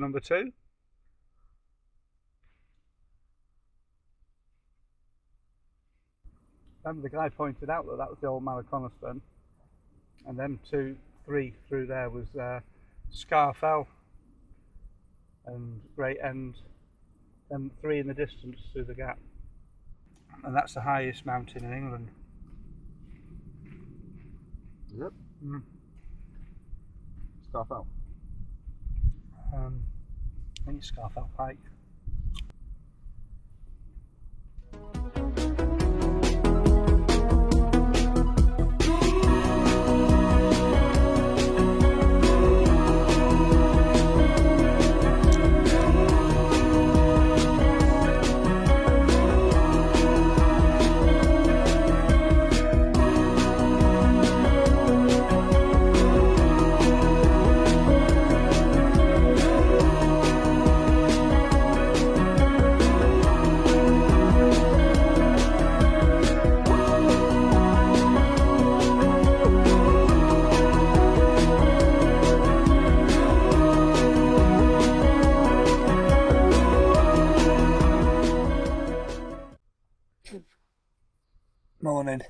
number 2. Remember, the guy pointed out that that was the old Malacroniston, and then 2, 3 through there was Scarfell and Great End, and 3 in the distance through the gap. And that's the highest mountain in England. Yep. Scarfell. I think it's Scarfell Pike. Morning.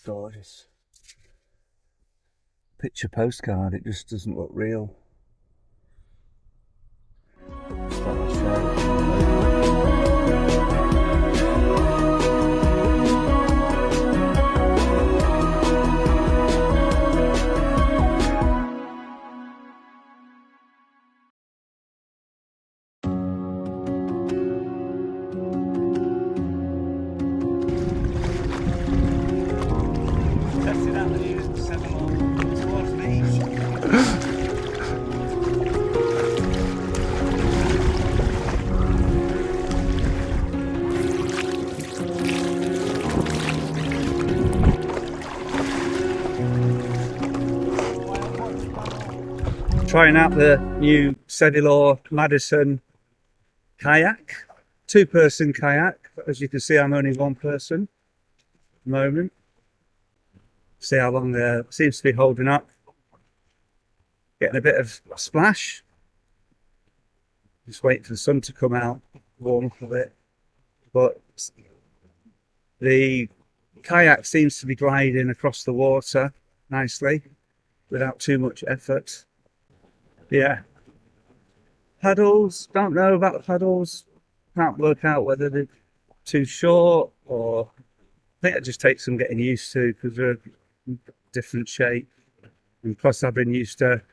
Gorgeous. Picture postcard, it just doesn't look real. Testing out the new 7 towards these. Trying out the new Sedilor Madison kayak, 2-person kayak. As you can see, I'm only 1 person at the moment. See how long seems to be holding up. Getting a bit of splash. Just waiting for the sun to come out, warm up a bit. But the kayak seems to be gliding across the water nicely without too much effort. Yeah. Paddles, don't know about the paddles. Can't work out whether they're too short, or I think it just takes some getting used to because they're a different shape. And plus I've been used to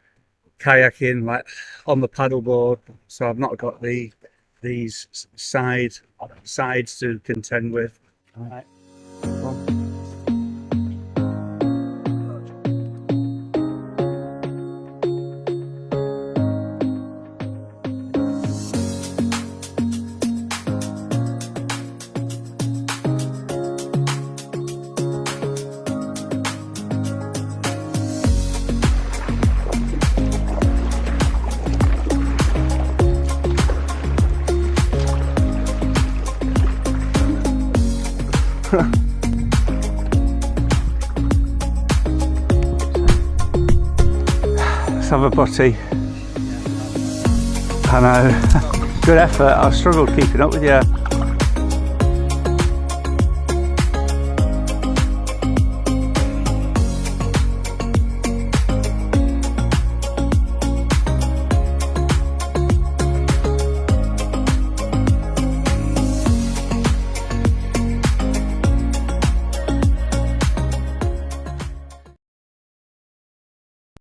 kayaking like on the paddleboard, so I've not got these sides to contend with. All right. Let's have a potty. I know. Good effort. I struggled keeping up with you.